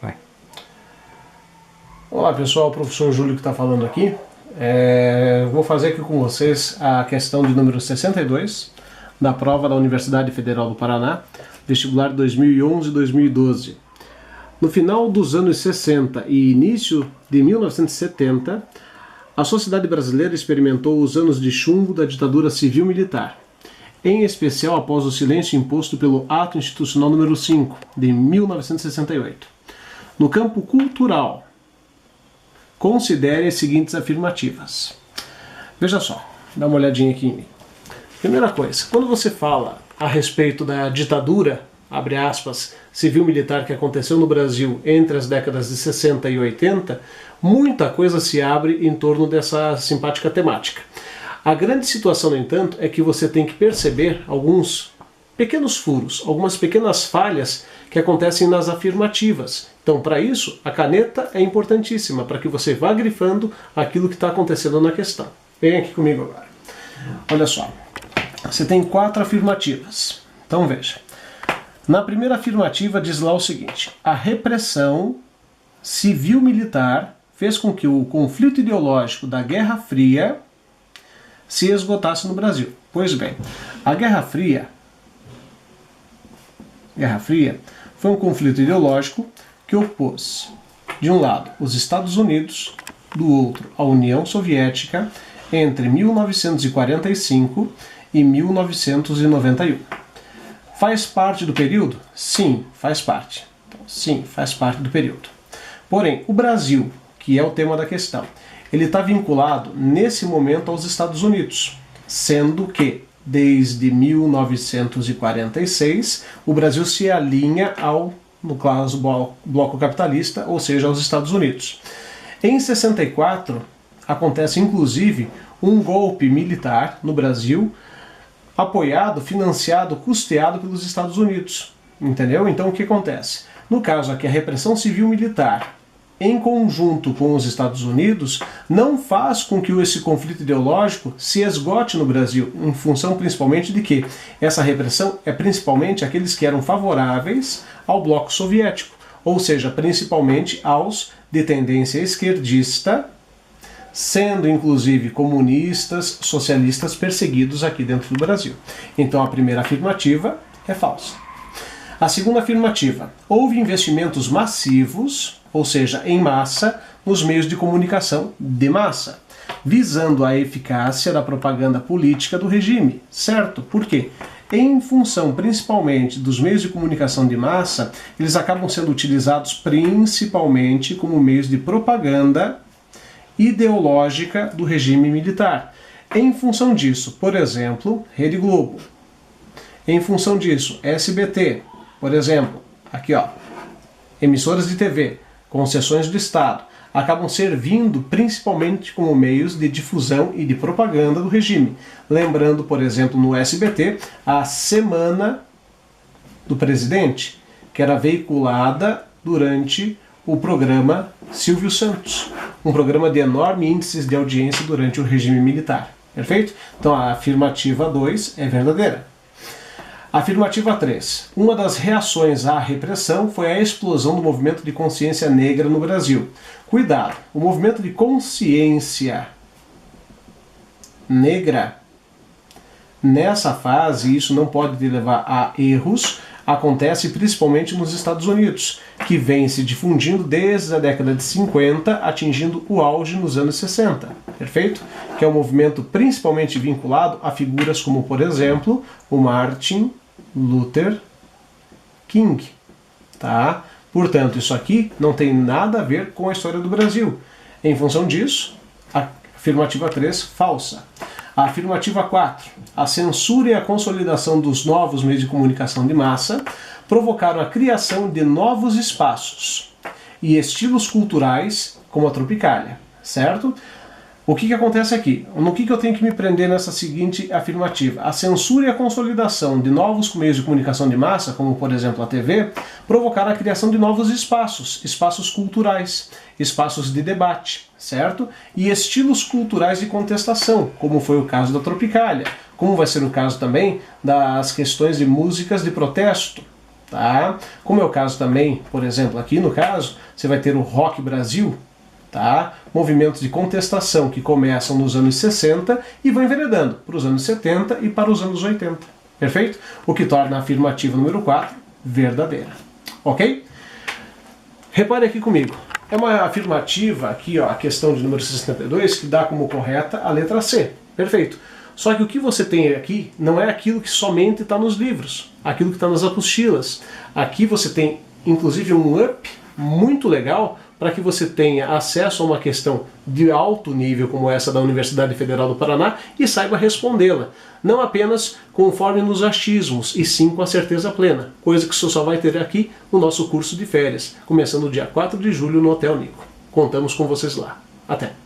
Vai. Olá pessoal, o professor Júlio que está falando aqui. Vou fazer aqui com vocês a questão de número 62 da prova da Universidade Federal do Paraná, vestibular 2011-2012. No final dos anos 60 e início de 1970, a sociedade brasileira experimentou os anos de chumbo da ditadura civil-militar, em especial após o silêncio imposto pelo Ato Institucional número 5, de 1968. No campo cultural, considere as seguintes afirmativas. Veja só, dá uma olhadinha aqui em mim. Primeira coisa, quando você fala a respeito da ditadura, abre aspas, civil-militar que aconteceu no Brasil entre as décadas de 60 e 80, muita coisa se abre em torno dessa simpática temática. A grande situação, no entanto, é que você tem que perceber alguns pequenos furos, algumas pequenas falhas que acontecem nas afirmativas. Então, para isso, a caneta é importantíssima, para que você vá grifando aquilo que está acontecendo na questão. Vem aqui comigo agora. Olha só, você tem 4 afirmativas. Então, veja. Na primeira afirmativa diz lá o seguinte: a repressão civil-militar fez com que o conflito ideológico da Guerra Fria se esgotasse no Brasil. Pois bem, a Guerra Fria foi um conflito ideológico que opôs, de um lado, os Estados Unidos, do outro, a União Soviética, entre 1945 e 1991. Faz parte do período? Sim, faz parte. Sim, faz parte do período. Porém, o Brasil, que é o tema da questão, ele está vinculado nesse momento aos Estados Unidos, sendo que desde 1946 o Brasil se alinha ao, no caso, bloco capitalista, ou seja, aos Estados Unidos. Em 64 acontece inclusive um golpe militar no Brasil, apoiado, financiado, custeado pelos Estados Unidos. Entendeu? Então o que acontece? No caso aqui, a repressão civil-militar, em conjunto com os Estados Unidos, não faz com que esse conflito ideológico se esgote no Brasil, em função principalmente de que essa repressão é principalmente aqueles que eram favoráveis ao bloco soviético, ou seja, principalmente aos de tendência esquerdista, sendo inclusive comunistas, socialistas perseguidos aqui dentro do Brasil. Então a primeira afirmativa é falsa. A segunda afirmativa: houve investimentos massivos, ou seja, em massa, nos meios de comunicação de massa, visando a eficácia da propaganda política do regime, certo? Por quê? Em função principalmente dos meios de comunicação de massa, eles acabam sendo utilizados principalmente como meios de propaganda ideológica do regime militar. Em função disso, por exemplo, Rede Globo. Em função disso, SBT, por exemplo, aqui ó, emissoras de TV, concessões do Estado, acabam servindo principalmente como meios de difusão e de propaganda do regime. Lembrando, por exemplo, no SBT, a Semana do Presidente, que era veiculada durante o programa Silvio Santos, um programa de enorme índices de audiência durante o regime militar. Perfeito? Então a afirmativa 2 é verdadeira. Afirmativa 3. Uma das reações à repressão foi a explosão do movimento de consciência negra no Brasil. Cuidado, o movimento de consciência negra, nessa fase, isso não pode te levar a erros, acontece principalmente nos Estados Unidos, que vem se difundindo desde a década de 50, atingindo o auge nos anos 60, perfeito? Que é um movimento principalmente vinculado a figuras como, por exemplo, o Martin Luther King, tá? Portanto, isso aqui não tem nada a ver com a história do Brasil. Em função disso, a afirmativa 3, falsa. A afirmativa 4, a censura e a consolidação dos novos meios de comunicação de massa provocaram a criação de novos espaços e estilos culturais como a Tropicália, certo? O que acontece aqui? No que eu tenho que me prender nessa seguinte afirmativa? A censura e a consolidação de novos meios de comunicação de massa, como por exemplo a TV, provocaram a criação de novos espaços, espaços culturais, espaços de debate, certo? E estilos culturais de contestação, como foi o caso da Tropicália, como vai ser o caso também das questões de músicas de protesto, tá? Como é o caso também, por exemplo, aqui no caso, você vai ter o Rock Brasil, tá? Movimentos de contestação que começam nos anos 60 e vão enveredando para os anos 70 e para os anos 80. Perfeito? O que torna a afirmativa número 4 verdadeira. Ok? Repare aqui comigo. É uma afirmativa aqui, ó, a questão de número 62, que dá como correta a letra C. Perfeito. Só que o que você tem aqui não é aquilo que somente está nos livros, aquilo que está nas apostilas. Aqui você tem, inclusive, um up muito legal para que você tenha acesso a uma questão de alto nível como essa da Universidade Federal do Paraná e saiba respondê-la. Não apenas conforme nos achismos, e sim com a certeza plena, coisa que você só vai ter aqui no nosso curso de férias, começando dia 4 de julho no Hotel Nico. Contamos com vocês lá. Até!